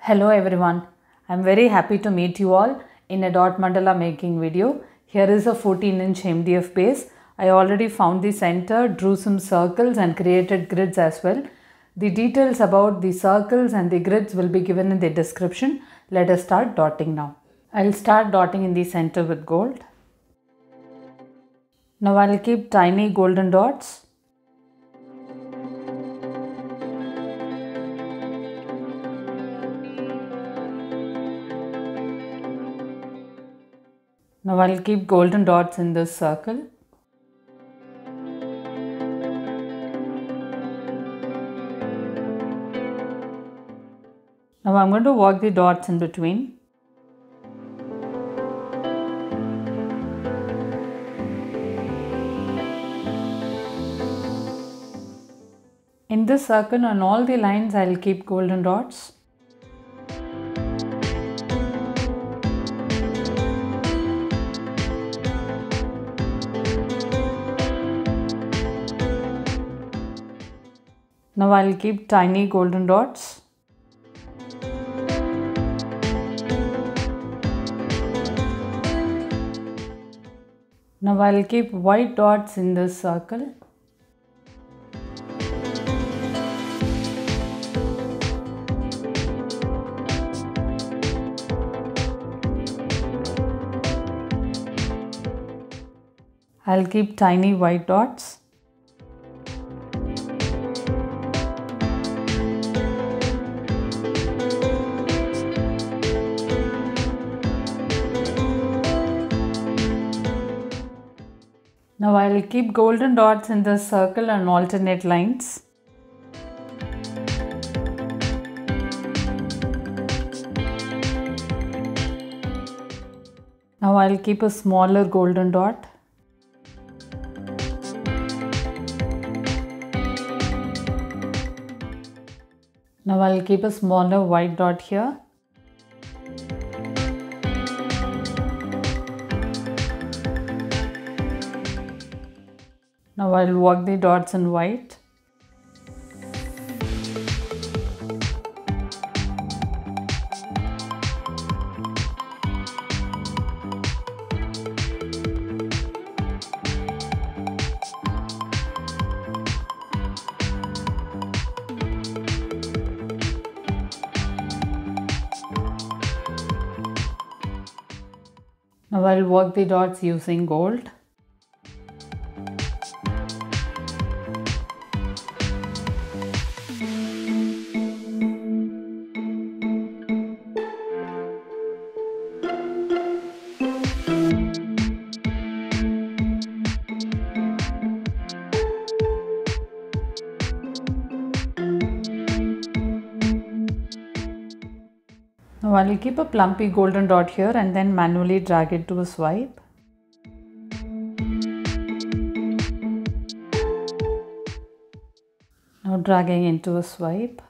Hello everyone, I am very happy to meet you all in a dot mandala making video. Here is a 14-inch MDF base. I already found the center, drew some circles and created grids as well. The details about the circles and the grids will be given in the description. Let us start dotting now. I will start dotting in the center with gold. Now I will keep tiny golden dots. Now I will keep golden dots in this circle. Now I am going to work the dots in between. In this circle on all the lines I will keep golden dots. Now I will keep tiny golden dots. Now I will keep white dots in this circle. I will keep tiny white dots. Now I will keep golden dots in this circle on alternate lines. Now I will keep a smaller golden dot. Now I will keep a smaller white dot here. Now I will work the dots in white. Now I will work the dots using gold. Now I will keep a plumpy golden dot here and then manually drag it to a swipe. Now dragging into a swipe.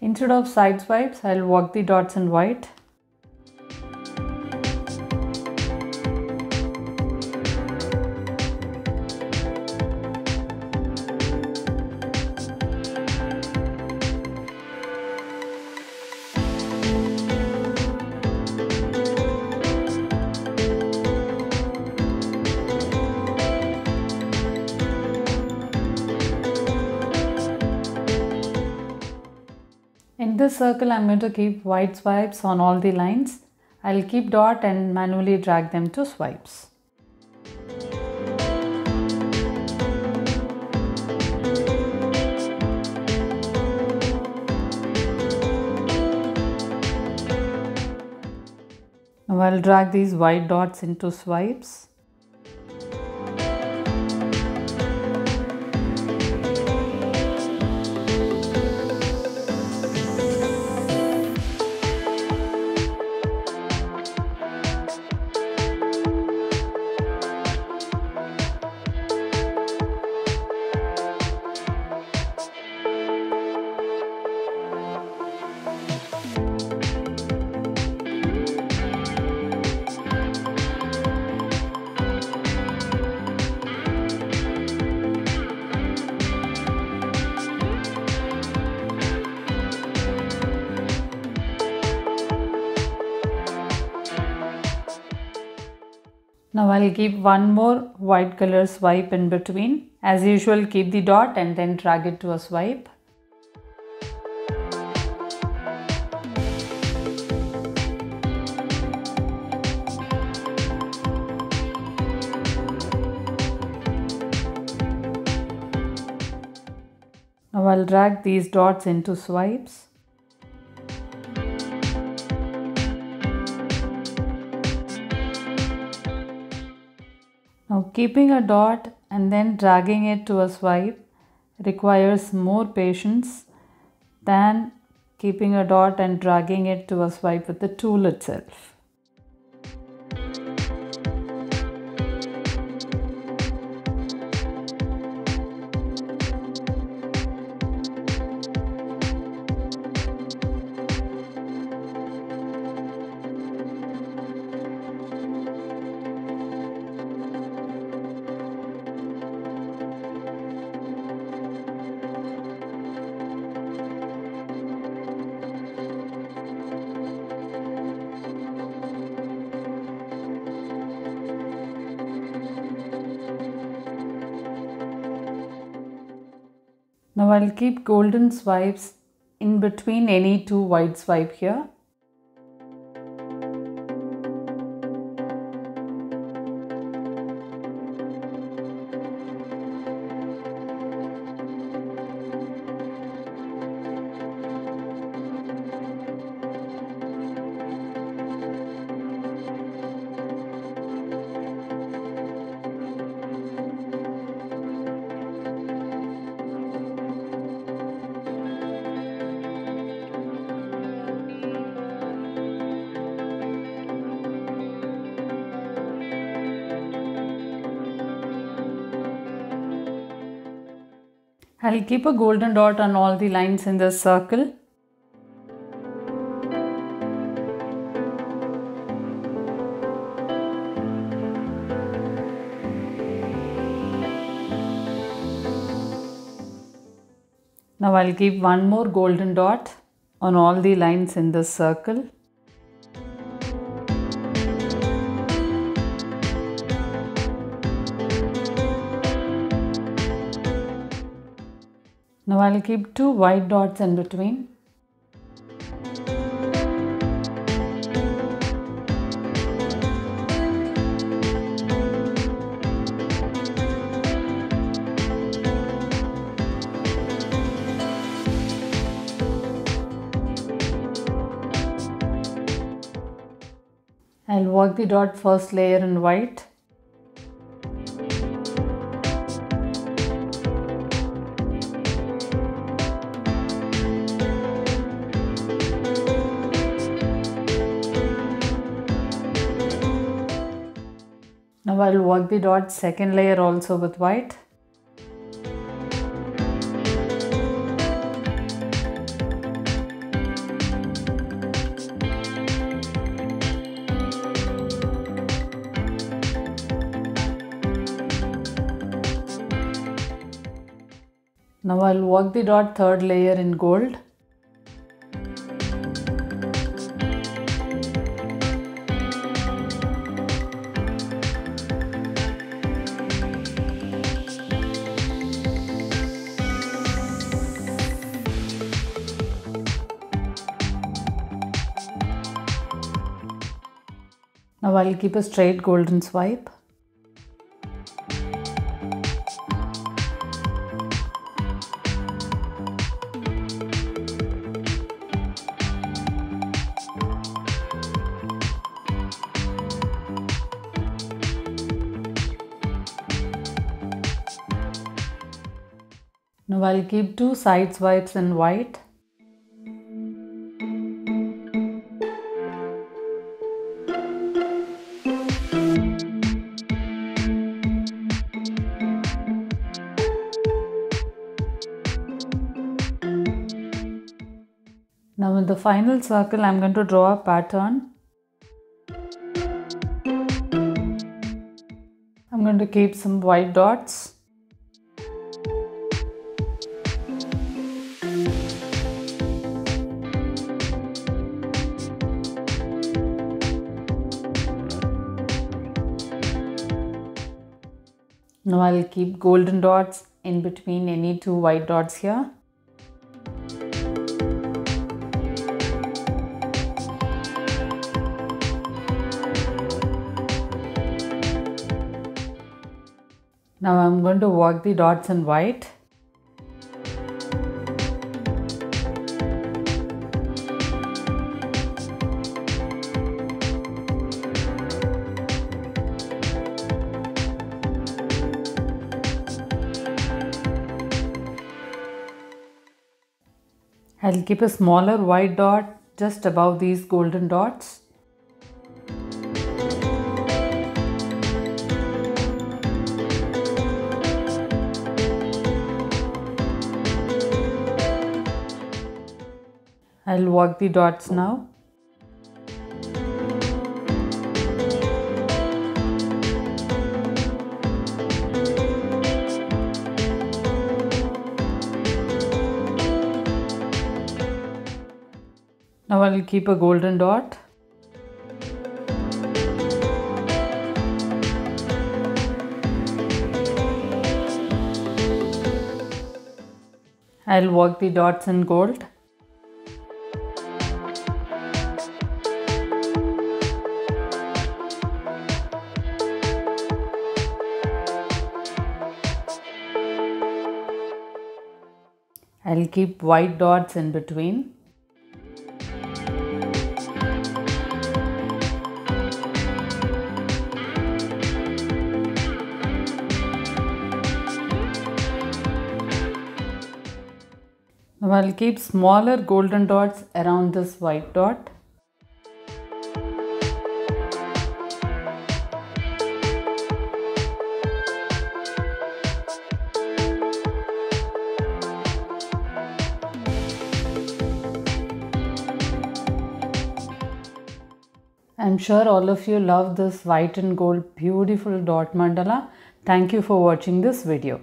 Instead of side swipes, I will work the dots in white. In this circle, I am going to keep white swipes on all the lines. I will keep dot and manually drag them to swipes. Now I will drag these white dots into swipes. Now I'll keep one more white color swipe in between. As usual, keep the dot and then drag it to a swipe. Now I'll drag these dots into swipes. Now keeping a dot and then dragging it to a swipe requires more patience than keeping a dot and dragging it to a swipe with the tool itself. Now I'll keep golden swipes in between any two white swipe here. I'll keep a golden dot on all the lines in this circle. Now I'll keep one more golden dot on all the lines in this circle. Now I'll keep two white dots in between. I'll work the dot first layer in white. Now I'll work the dot second layer also with white. Now I'll work the dot third layer in gold. Now I'll keep a straight golden swipe. Now I'll keep two side swipes in white. Now in the final circle, I'm going to draw a pattern. I'm going to keep some white dots. Now I'll keep golden dots in between any two white dots here. Now I'm going to work the dots in white. I'll keep a smaller white dot just above these golden dots. I'll work the dots now. Now I'll keep a golden dot. I'll work the dots in gold. I'll keep white dots in between. Now I'll keep smaller golden dots around this white dot. I'm sure all of you love this white and gold beautiful dot mandala. Thank you for watching this video.